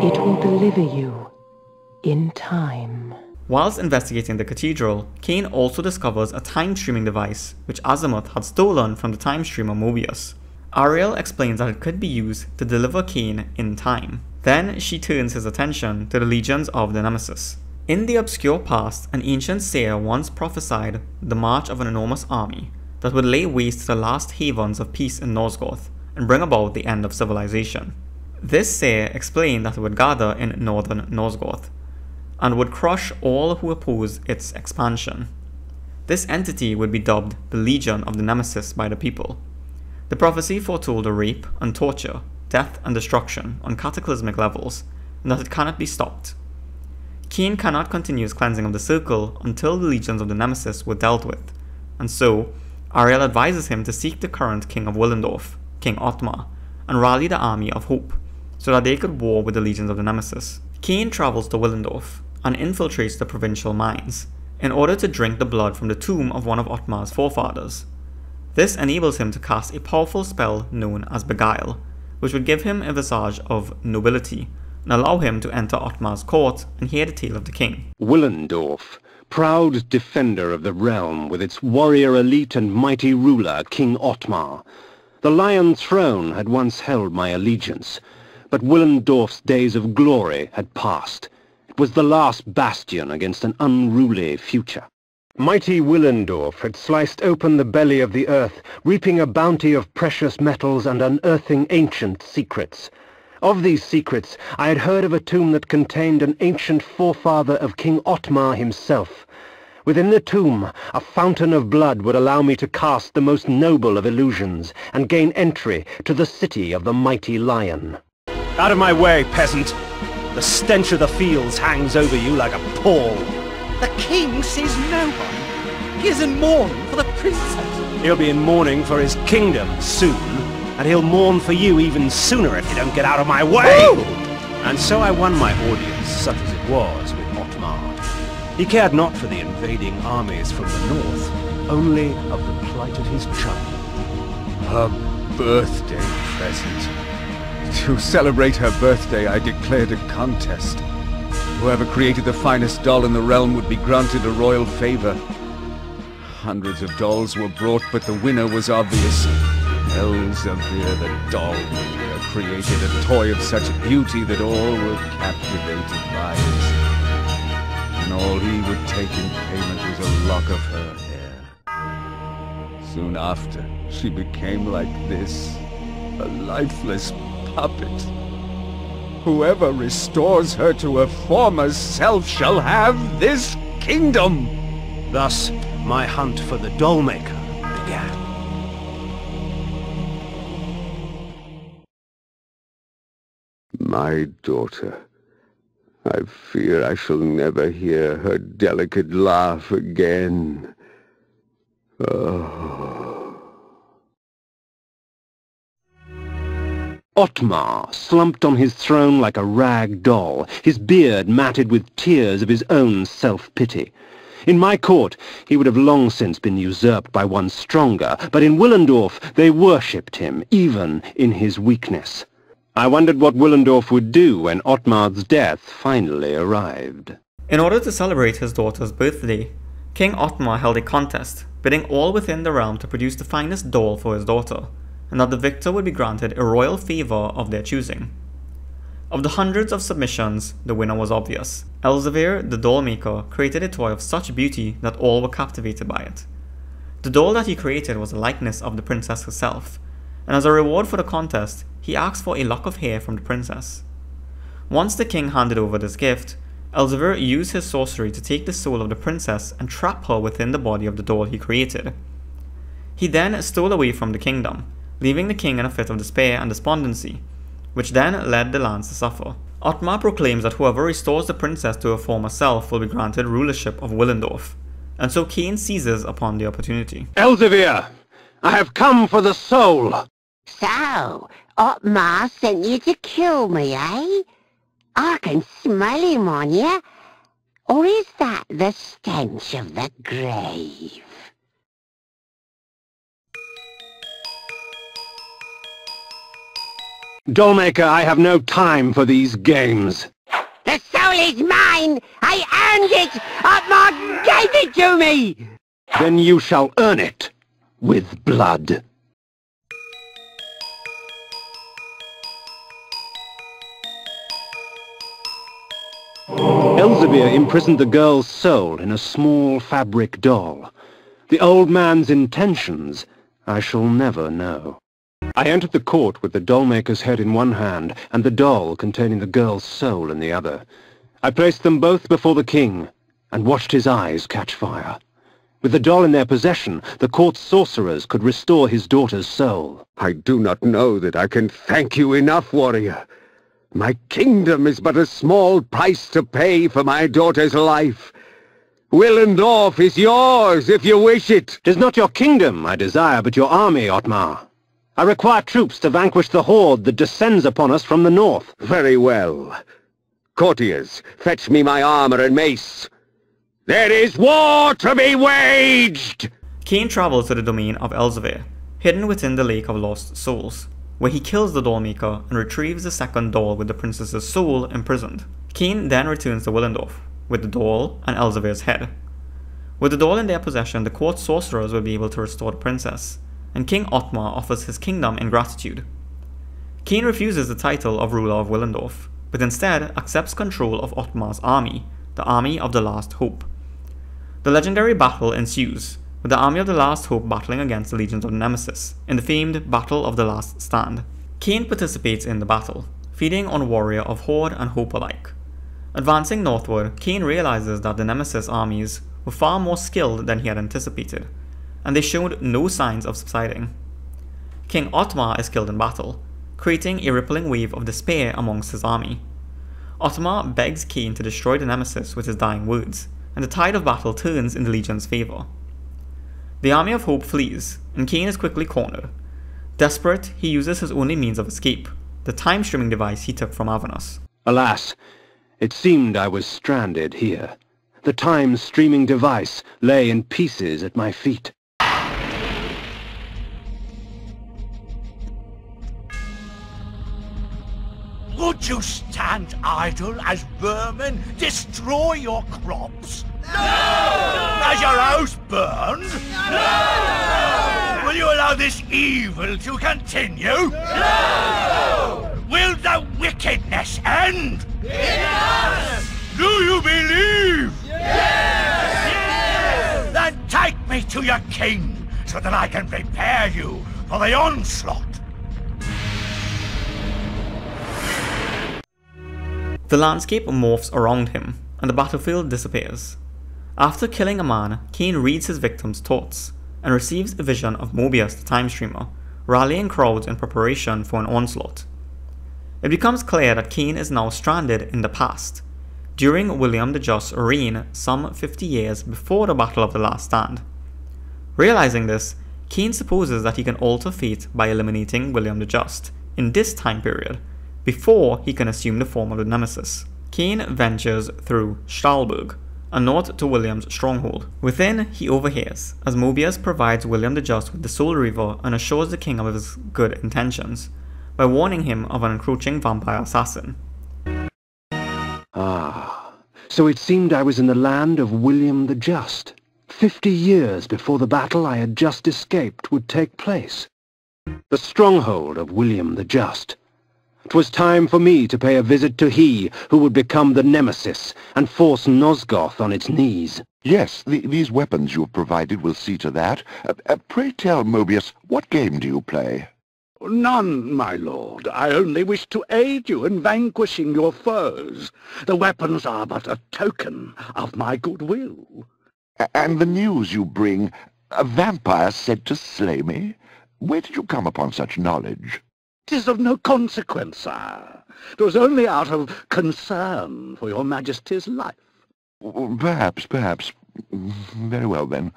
It will deliver you in time. Whilst investigating the cathedral, Kain also discovers a time-streaming device which Azimuth had stolen from the time streamer Moebius. Ariel explains that it could be used to deliver Kain in time. Then she turns his attention to the legions of the Nemesis. In the obscure past, an ancient seer once prophesied the march of an enormous army that would lay waste to the last havens of peace in Nosgoth and bring about the end of civilization. This seer explained that it would gather in northern Nosgoth and would crush all who oppose its expansion. This entity would be dubbed the Legion of the Nemesis by the people. The prophecy foretold a rape and torture, death and destruction on cataclysmic levels, and that it cannot be stopped. Kain cannot continue his cleansing of the circle until the legions of the Nemesis were dealt with, and so Ariel advises him to seek the current king of Willendorf, King Ottmar, and rally the army of hope, so that they could war with the legions of the Nemesis. Kain travels to Willendorf and infiltrates the provincial mines in order to drink the blood from the tomb of one of Ottmar's forefathers. This enables him to cast a powerful spell known as Beguile, which would give him a visage of nobility and allow him to enter Ottmar's court and hear the tale of the king. Willendorf, proud defender of the realm with its warrior elite and mighty ruler, King Ottmar. The Lion Throne had once held my allegiance, but Willendorf's days of glory had passed. It was the last bastion against an unruly future. Mighty Willendorf had sliced open the belly of the earth, reaping a bounty of precious metals and unearthing ancient secrets. Of these secrets, I had heard of a tomb that contained an ancient forefather of King Ottmar himself. Within the tomb, a fountain of blood would allow me to cast the most noble of illusions and gain entry to the city of the mighty lion. Out of my way, peasant! The stench of the fields hangs over you like a pall. The king sees no one. He is in mourning for the princess. He'll be in mourning for his kingdom soon, and he'll mourn for you even sooner if you don't get out of my way! Ooh! And so I won my audience, such as it was, with Ottmar. He cared not for the invading armies from the north, only of the plight of his child. Her birthday present. To celebrate her birthday, I declared a contest. Whoever created the finest doll in the realm would be granted a royal favor. Hundreds of dolls were brought, but the winner was obvious. Elzevir the doll maker created a toy of such beauty that all were captivated by it. And all he would take in payment was a lock of her hair. Soon after, she became like this, a lifeless puppet. Whoever restores her to her former self shall have this kingdom. Thus, my hunt for the doll maker began. My daughter. I fear I shall never hear her delicate laugh again. Oh. Ottmar slumped on his throne like a rag doll, his beard matted with tears of his own self-pity. In my court, he would have long since been usurped by one stronger, but in Willendorf they worshipped him, even in his weakness. I wondered what Willendorf would do when Ottmar's death finally arrived. In order to celebrate his daughter's birthday, King Ottmar held a contest, bidding all within the realm to produce the finest doll for his daughter, and that the victor would be granted a royal favor of their choosing. Of the hundreds of submissions, the winner was obvious. Elzevir, the doll maker, created a toy of such beauty that all were captivated by it. The doll that he created was a likeness of the princess herself, and as a reward for the contest, he asked for a lock of hair from the princess. Once the king handed over this gift, Elzevir used his sorcery to take the soul of the princess and trap her within the body of the doll he created. He then stole away from the kingdom, leaving the king in a fit of despair and despondency, which then led the lands to suffer. Ottmar proclaims that whoever restores the princess to her former self will be granted rulership of Willendorf, and so Kain seizes upon the opportunity. Elzevir, I have come for the soul! So, Ottmar sent you to kill me, eh? I can smell him on you. Or is that the stench of the grave? Dollmaker, I have no time for these games. The soul is mine! I earned it! Ottmar gave it to me! Then you shall earn it with blood. Elzevir imprisoned the girl's soul in a small fabric doll. The old man's intentions I shall never know. I entered the court with the dollmaker's head in one hand and the doll containing the girl's soul in the other. I placed them both before the king and watched his eyes catch fire. With the doll in their possession, the court's sorcerers could restore his daughter's soul. I do not know that I can thank you enough, warrior. My kingdom is but a small price to pay for my daughter's life. Willendorf is yours, if you wish it. 'Tis not your kingdom I desire, but your army, Ottmar. I require troops to vanquish the horde that descends upon us from the north. Very well. Courtiers, fetch me my armor and mace. There is war to be waged! Kain travels to the domain of Elzevir, hidden within the Lake of Lost Souls, where he kills the dollmaker and retrieves the second doll with the princess's soul imprisoned. Kain then returns to Willendorf, with the doll and Elzevir's head. With the doll in their possession, the court sorcerers will be able to restore the princess, and King Ottmar offers his kingdom in gratitude. Kain refuses the title of ruler of Willendorf, but instead accepts control of Ottmar's army, the Army of the Last Hope. The legendary battle ensues, with the Army of the Last Hope battling against the legions of the Nemesis, in the famed Battle of the Last Stand. Kain participates in the battle, feeding on warrior of Horde and Hope alike. Advancing northward, Kain realizes that the Nemesis armies were far more skilled than he had anticipated, and they showed no signs of subsiding. King Ottmar is killed in battle, creating a rippling wave of despair amongst his army. Ottmar begs Kain to destroy the Nemesis with his dying words, and the tide of battle turns in the Legion's favour. The Army of Hope flees, and Kain is quickly cornered. Desperate, he uses his only means of escape, the time-streaming device he took from Avernus. Alas, it seemed I was stranded here. The time-streaming device lay in pieces at my feet. Would you stand idle as vermin destroy your crops? No! Has your house burned? No! Will you allow this evil to continue? No! Will the wickedness end? Yes! Do you believe? Yes! Then take me to your king, so that I can prepare you for the onslaught. The landscape morphs around him, and the battlefield disappears. After killing a man, Kain reads his victim's thoughts, and receives a vision of Moebius the Time Streamer, rallying crowds in preparation for an onslaught. It becomes clear that Kain is now stranded in the past, during William the Just's reign some 50 years before the Battle of the Last Stand. Realizing this, Kain supposes that he can alter fate by eliminating William the Just in this time period, before he can assume the form of the Nemesis. Kain ventures through Stahlberg, a nod to William's stronghold. Within, he overhears, as Moebius provides William the Just with the Soul Reaver and assures the king of his good intentions, by warning him of an encroaching vampire assassin. Ah, so it seemed I was in the land of William the Just. 50 years before the battle I had just escaped would take place. The stronghold of William the Just. 'Twas time for me to pay a visit to he who would become the Nemesis and force Nosgoth on its knees. Yes, these weapons you have provided will see to that. Pray tell, Moebius, what game do you play? None, my lord. I only wish to aid you in vanquishing your foes. The weapons are but a token of my goodwill. And the news you bring, a vampire sent to slay me? Where did you come upon such knowledge? 'Tis of no consequence, sire. 'Twas only out of concern for your majesty's life. Perhaps. Very well, then.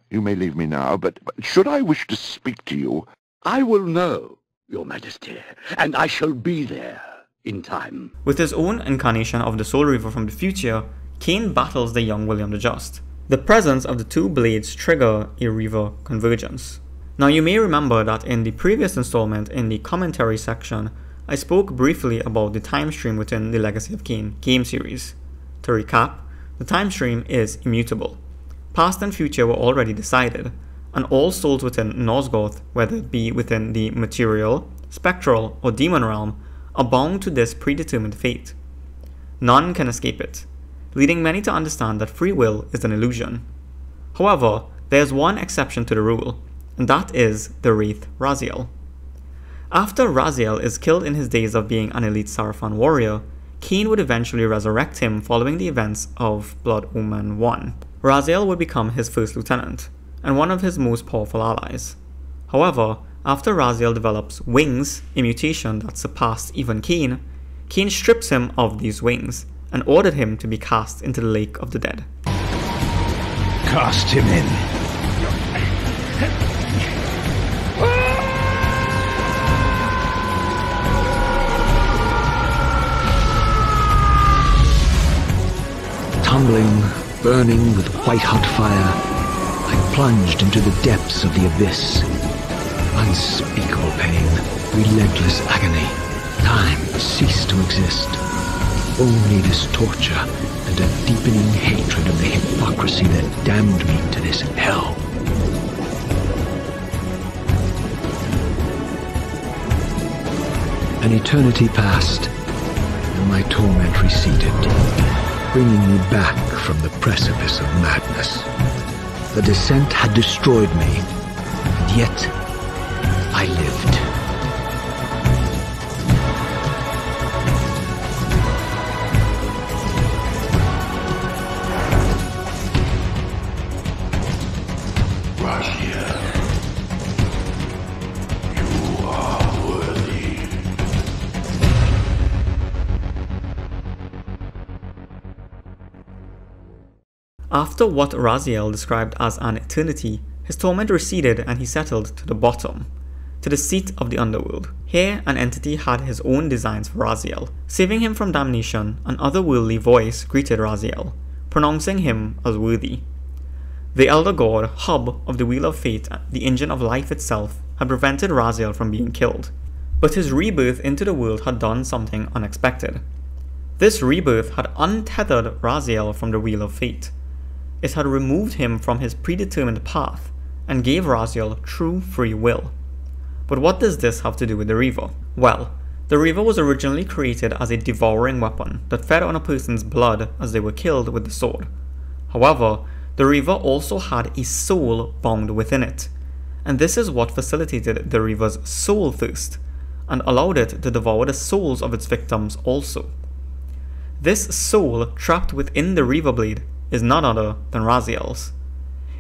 You may leave me now, but should I wish to speak to you... I will know, your majesty, and I shall be there in time. With his own incarnation of the Soul Reaver from the future, Kain battles the young William the Just. The presence of the two blades trigger a Reaver convergence. Now you may remember that in the previous installment in the commentary section, I spoke briefly about the time stream within the Legacy of Kain game series. To recap, the time stream is immutable. Past and future were already decided, and all souls within Nosgoth, whether it be within the material, spectral, or demon realm, are bound to this predetermined fate. None can escape it, leading many to understand that free will is an illusion. However, there is one exception to the rule, and that is the Wraith Raziel. After Raziel is killed in his days of being an elite Sarafan warrior, Kain would eventually resurrect him following the events of Blood Omen 1. Raziel would become his first lieutenant, and one of his most powerful allies. However, after Raziel develops wings, a mutation that surpassed even Kain, Kain strips him of these wings, and ordered him to be cast into the Lake of the Dead. Cast him in. Tumbling, burning with white-hot fire, I plunged into the depths of the abyss. Unspeakable pain, relentless agony. Time ceased to exist. Only this torture and a deepening hatred of the hypocrisy that damned me to this hell. An eternity passed, and my torment receded, bringing me back from the precipice of madness. The descent had destroyed me, and yet I lived. After what Raziel described as an eternity, his torment receded and he settled to the bottom, to the seat of the underworld. Here, an entity had his own designs for Raziel. Saving him from damnation, an otherworldly voice greeted Raziel, pronouncing him as worthy. The Elder God, hub of the Wheel of Fate, the engine of life itself, had prevented Raziel from being killed, but his rebirth into the world had done something unexpected. This rebirth had untethered Raziel from the Wheel of Fate. It had removed him from his predetermined path and gave Raziel true free will. But what does this have to do with the Reaver? Well, the Reaver was originally created as a devouring weapon that fed on a person's blood as they were killed with the sword. However, the Reaver also had a soul bound within it, and this is what facilitated the Reaver's soul thirst and allowed it to devour the souls of its victims also. This soul trapped within the Reaver blade is none other than Raziel's.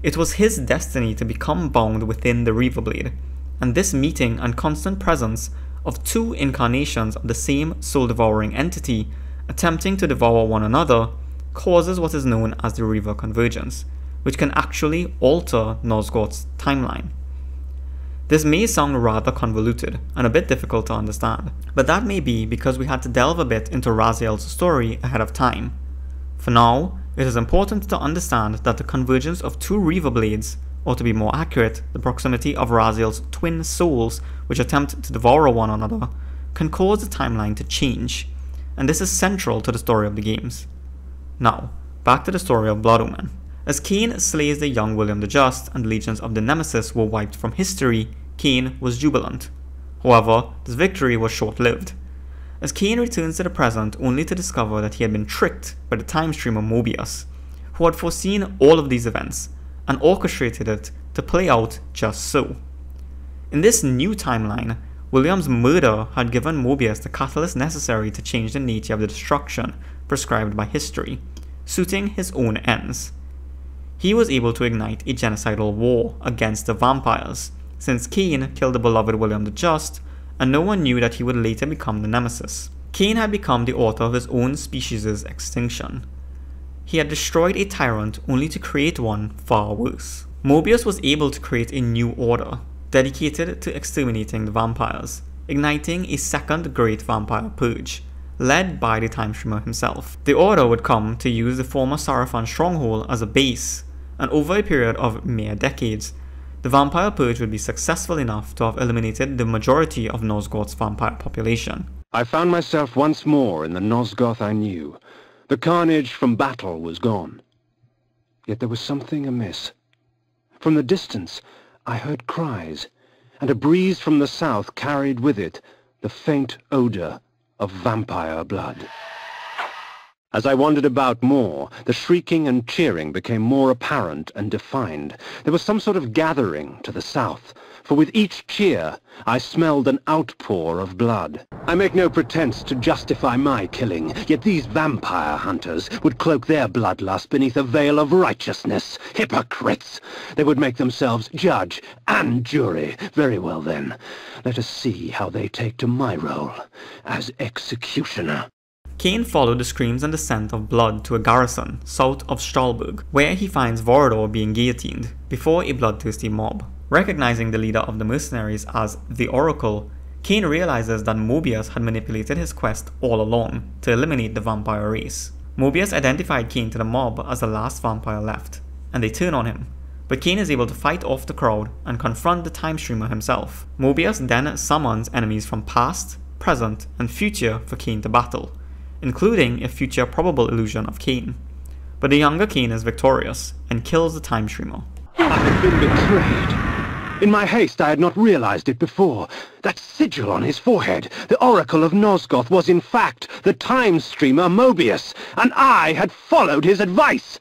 It was his destiny to become bound within the Reaver blade, and this meeting and constant presence of two incarnations of the same soul-devouring entity attempting to devour one another causes what is known as the Reaver Convergence, which can actually alter Nosgoth's timeline. This may sound rather convoluted and a bit difficult to understand, but that may be because we had to delve a bit into Raziel's story ahead of time. For now, it is important to understand that the convergence of two Reaver blades, or to be more accurate, the proximity of Raziel's twin souls which attempt to devour one another, can cause the timeline to change, and this is central to the story of the games. Now, back to the story of Blood Omen. As Kain slays the young William the Just and legions of the Nemesis were wiped from history, Kain was jubilant. However, this victory was short-lived. as Kain returns to the present only to discover that he had been tricked by the time streamer Moebius, who had foreseen all of these events and orchestrated it to play out just so. In this new timeline, William's murder had given Moebius the catalyst necessary to change the nature of the destruction prescribed by history, suiting his own ends. He was able to ignite a genocidal war against the vampires, since Kain killed the beloved William the Just, and no one knew that he would later become the Nemesis. Kain had become the author of his own species' extinction. He had destroyed a tyrant only to create one far worse. Moebius was able to create a new order, dedicated to exterminating the vampires, igniting a second great vampire purge, led by the time streamer himself. The order would come to use the former Sarafan stronghold as a base, and over a period of mere decades, the vampire purge would be successful enough to have eliminated the majority of Nosgoth's vampire population. I found myself once more in the Nosgoth I knew. The carnage from battle was gone. Yet there was something amiss. From the distance, I heard cries, and a breeze from the south carried with it the faint odor of vampire blood. As I wandered about more, the shrieking and cheering became more apparent and defined. There was some sort of gathering to the south, for with each cheer I smelled an outpour of blood. I make no pretense to justify my killing, yet these vampire hunters would cloak their bloodlust beneath a veil of righteousness. Hypocrites! They would make themselves judge and jury. Very well then, let us see how they take to my role as executioner. Kain followed the screams and the scent of blood to a garrison south of Stahlburg, where he finds Vorador being guillotined before a bloodthirsty mob. Recognizing the leader of the mercenaries as the Oracle, Kain realizes that Moebius had manipulated his quest all along to eliminate the vampire race. Moebius identified Kain to the mob as the last vampire left, and they turn on him, but Kain is able to fight off the crowd and confront the time streamer himself. Moebius then summons enemies from past, present, and future for Kain to battle, including a future probable illusion of Kain. But the younger Kain is victorious and kills the time streamer. I had been betrayed. In my haste I had not realized it before. That sigil on his forehead, the Oracle of Nosgoth, was in fact the time streamer Moebius, and I had followed his advice.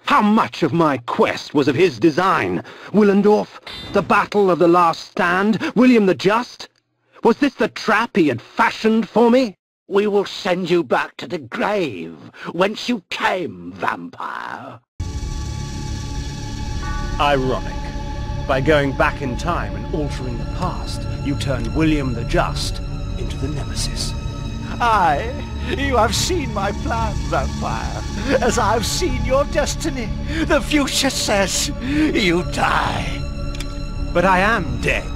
How much of my quest was of his design? Willendorf? The Battle of the Last Stand? William the Just? Was this the trap he had fashioned for me? We will send you back to the grave, whence you came, vampire. Ironic. By going back in time and altering the past, you turned William the Just into the Nemesis. Aye, you have seen my plan, vampire, as I have seen your destiny. The future says you die. But I am dead.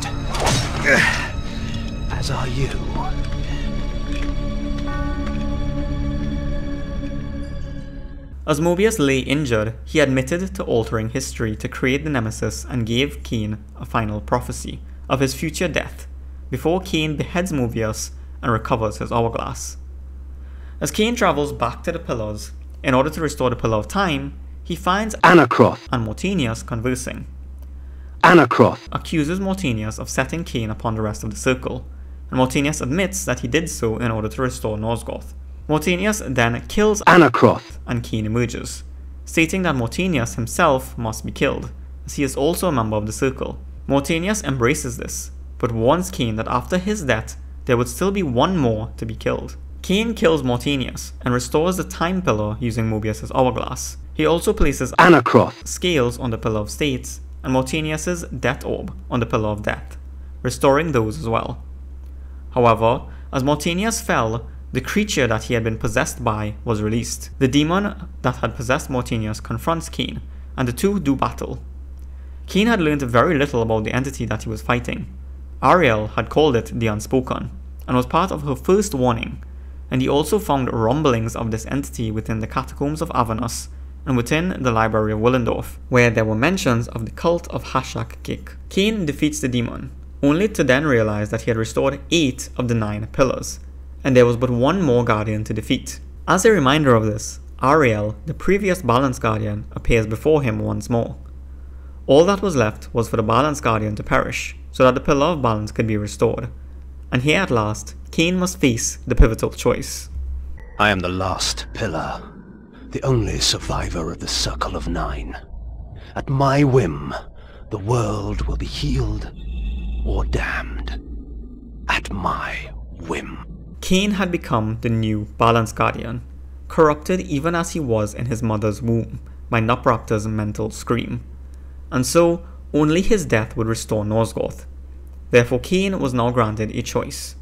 As are you. As Moebius lay injured, he admitted to altering history to create the Nemesis and gave Kain a final prophecy of his future death, before Kain beheads Moebius and recovers his hourglass. As Kain travels back to the Pillars, in order to restore the Pillar of Time, he finds Anarcrothe and Mortanius conversing. Anarcrothe accuses Mortanius of setting Kain upon the rest of the Circle, and Mortanius admits that he did so in order to restore Nosgoth. Mortanius then kills Anarcrothe, and Kain emerges, stating that Mortanius himself must be killed, as he is also a member of the Circle. Mortanius embraces this, but warns Kain that after his death, there would still be one more to be killed. Kain kills Mortanius and restores the Time Pillar using Moebius' hourglass. He also places Anarcrothe scales on the Pillar of States and Mortanius' Death Orb on the Pillar of Death, restoring those as well. However, as Mortanius fell, the creature that he had been possessed by was released. The demon that had possessed Mortanius confronts Kain, and the two do battle. Kain had learned very little about the entity that he was fighting. Ariel had called it the Unspoken, and was part of her first warning, and he also found rumblings of this entity within the catacombs of Avernus and within the library of Willendorf, where there were mentions of the cult of Hashak-Gik. Kain defeats the demon, only to then realize that he had restored 8 of the 9 pillars, and there was but one more Guardian to defeat. As a reminder of this, Ariel, the previous Balance Guardian, appears before him once more. All that was left was for the Balance Guardian to perish, so that the Pillar of Balance could be restored, and here at last, Kain must face the pivotal choice. I am the last pillar, the only survivor of the Circle of Nine. At my whim, the world will be healed or damned. At my whim. Kain had become the new Balance Guardian, corrupted even as he was in his mother's womb by Nupraptor's mental scream, and so only his death would restore Nosgoth. Therefore Kain was now granted a choice: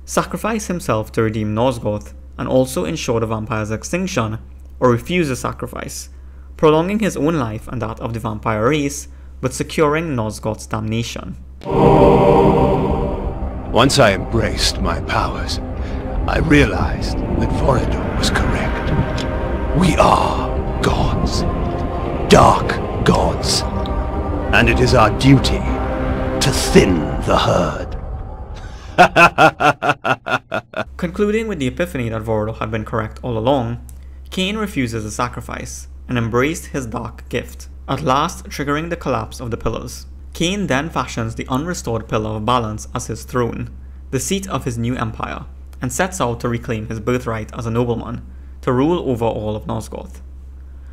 sacrifice himself to redeem Nosgoth and also ensure the vampire's extinction, or refuse the sacrifice, prolonging his own life and that of the vampire race, but securing Nosgoth's damnation. Once I embraced my powers, I realized that Vorador was correct. We are gods. Dark gods. And it is our duty to thin the herd. Concluding with the epiphany that Vorador had been correct all along, Kain refuses the sacrifice and embraced his dark gift, at last triggering the collapse of the pillars. Kain then fashions the unrestored Pillar of Balance as his throne, the seat of his new empire, and sets out to reclaim his birthright as a nobleman, to rule over all of Nosgoth.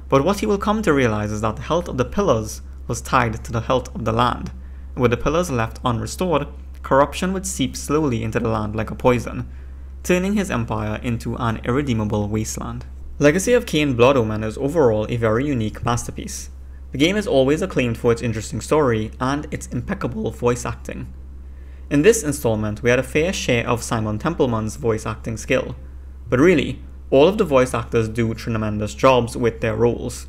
But what he will come to realize is that the health of the pillars was tied to the health of the land, and with the pillars left unrestored, corruption would seep slowly into the land like a poison, turning his empire into an irredeemable wasteland. Legacy of Kain Blood Omen is overall a very unique masterpiece. The game is always acclaimed for its interesting story and its impeccable voice acting. In this installment, we had a fair share of Simon Templeman's voice acting skill, but really, all of the voice actors do tremendous jobs with their roles.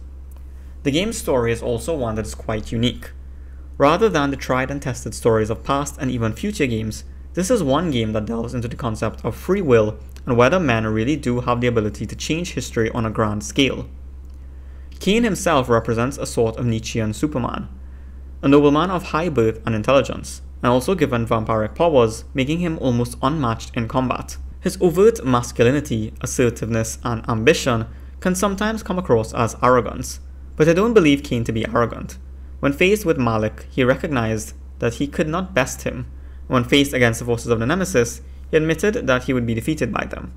The game's story is also one that is quite unique. Rather than the tried and tested stories of past and even future games, this is one game that delves into the concept of free will and whether men really do have the ability to change history on a grand scale. Kain himself represents a sort of Nietzschean Superman, a nobleman of high birth and intelligence, and also given vampiric powers, making him almost unmatched in combat. His overt masculinity, assertiveness, and ambition can sometimes come across as arrogance, but I don't believe Kain to be arrogant. When faced with Malek, he recognized that he could not best him. When faced against the forces of the Nemesis, he admitted that he would be defeated by them.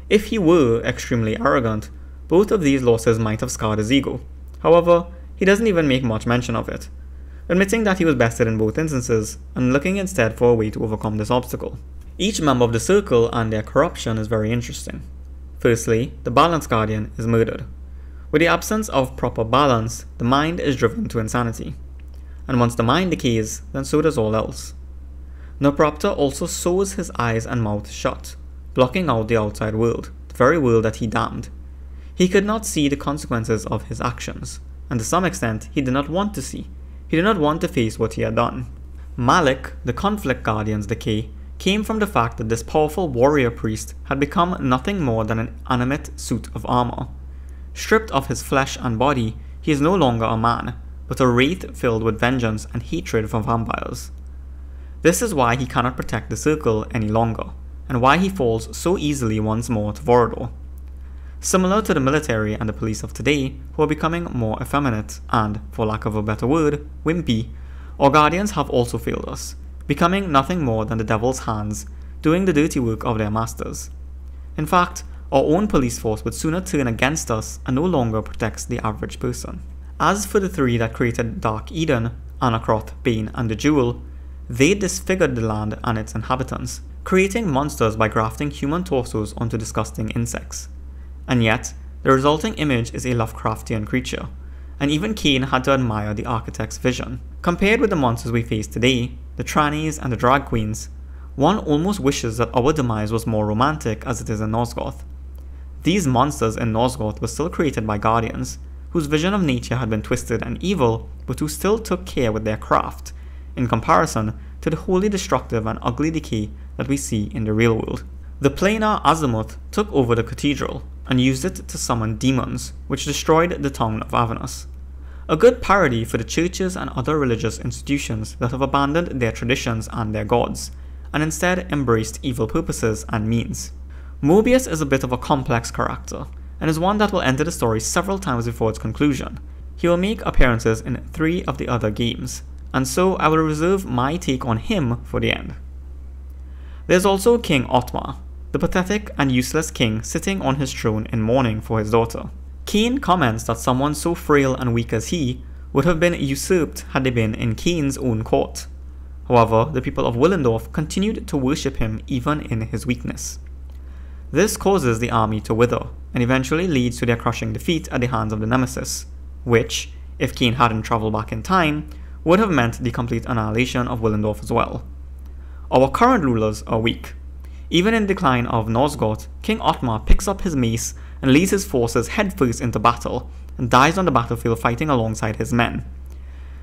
If he were extremely arrogant, both of these losses might have scarred his ego. However, he doesn't even make much mention of it, admitting that he was bested in both instances, and looking instead for a way to overcome this obstacle. Each member of the Circle and their corruption is very interesting. Firstly, the Balance Guardian is murdered. With the absence of proper balance, the mind is driven to insanity. And once the mind decays, then so does all else. Nupraptor also sews his eyes and mouth shut, blocking out the outside world, the very world that he damned. He could not see the consequences of his actions, and to some extent he did not want to see. He did not want to face what he had done. Malek, the Conflict Guardian's decay, came from the fact that this powerful warrior priest had become nothing more than an animate suit of armor. Stripped of his flesh and body, he is no longer a man, but a wraith filled with vengeance and hatred for vampires. This is why he cannot protect the Circle any longer, and why he falls so easily once more to Vorador. Similar to the military and the police of today, who are becoming more effeminate and, for lack of a better word, wimpy, our guardians have also failed us, becoming nothing more than the devil's hands, doing the dirty work of their masters. In fact, our own police force would sooner turn against us and no longer protects the average person. As for the three that created Dark Eden, Anarcrothe, Bane, and the Jewel, they disfigured the land and its inhabitants, creating monsters by grafting human torsos onto disgusting insects. And yet, the resulting image is a Lovecraftian creature, and even Kain had to admire the architect's vision. Compared with the monsters we face today, the trannies and the drag queens, one almost wishes that our demise was more romantic as it is in Nosgoth. These monsters in Nosgoth were still created by guardians, whose vision of nature had been twisted and evil, but who still took care with their craft, in comparison to the wholly destructive and ugly decay that we see in the real world. The planar Azimuth took over the cathedral, and used it to summon demons, which destroyed the town of Avernus. A good parody for the churches and other religious institutions that have abandoned their traditions and their gods, and instead embraced evil purposes and means. Moebius is a bit of a complex character, and is one that will enter the story several times before its conclusion. He will make appearances in 3 of the other games, and so I will reserve my take on him for the end. There's also King Ottmar, the pathetic and useless king sitting on his throne in mourning for his daughter. Kain comments that someone so frail and weak as he would have been usurped had they been in Kain's own court. However, the people of Willendorf continued to worship him even in his weakness. This causes the army to wither, and eventually leads to their crushing defeat at the hands of the Nemesis, which, if Kain hadn't travelled back in time, would have meant the complete annihilation of Willendorf as well. Our current rulers are weak. Even in Decline of Nosgoth, King Ottmar picks up his mace and leads his forces headfirst into battle, and dies on the battlefield fighting alongside his men.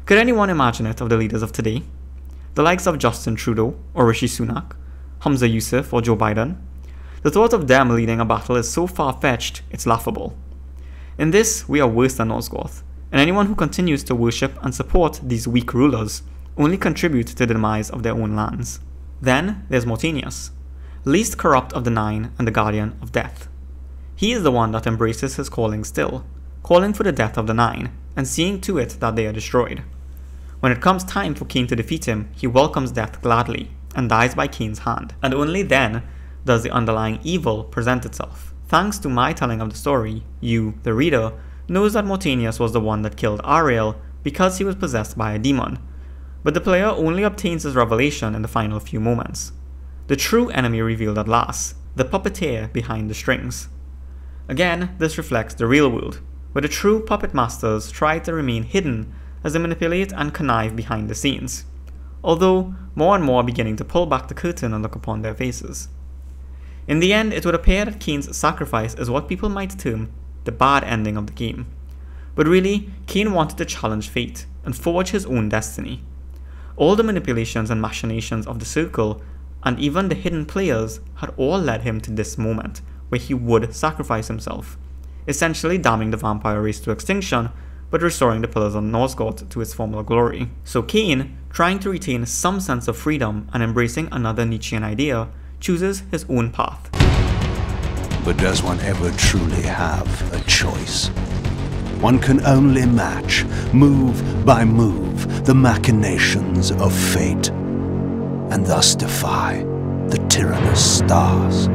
Could anyone imagine it of the leaders of today? The likes of Justin Trudeau or Rishi Sunak, Hamza Yusuf or Joe Biden? The thought of them leading a battle is so far-fetched, it's laughable. In this, we are worse than Nosgoth, and anyone who continues to worship and support these weak rulers only contribute to the demise of their own lands. Then there's Mortanius, least corrupt of the Nine and the Guardian of Death. He is the one that embraces his calling still, calling for the death of the Nine, and seeing to it that they are destroyed. When it comes time for Kain to defeat him, he welcomes death gladly, and dies by Kain's hand, and only then does the underlying evil present itself. Thanks to my telling of the story, you, the reader, knows that Mortanius was the one that killed Ariel because he was possessed by a demon, but the player only obtains his revelation in the final few moments. The true enemy revealed at last, the puppeteer behind the strings. Again, this reflects the real world, where the true puppet masters try to remain hidden as they manipulate and connive behind the scenes, although more and more are beginning to pull back the curtain and look upon their faces. In the end, it would appear that Kain's sacrifice is what people might term the bad ending of the game. But really, Kain wanted to challenge fate and forge his own destiny. All the manipulations and machinations of the Circle, and even the hidden players, had all led him to this moment, where he would sacrifice himself, essentially damning the vampire race to extinction, but restoring the Pillars of Nosgoth to its former glory. So Kain, trying to retain some sense of freedom and embracing another Nietzschean idea, chooses his own path. But does one ever truly have a choice? One can only match, move by move, the machinations of fate, and thus defy the tyrannous stars.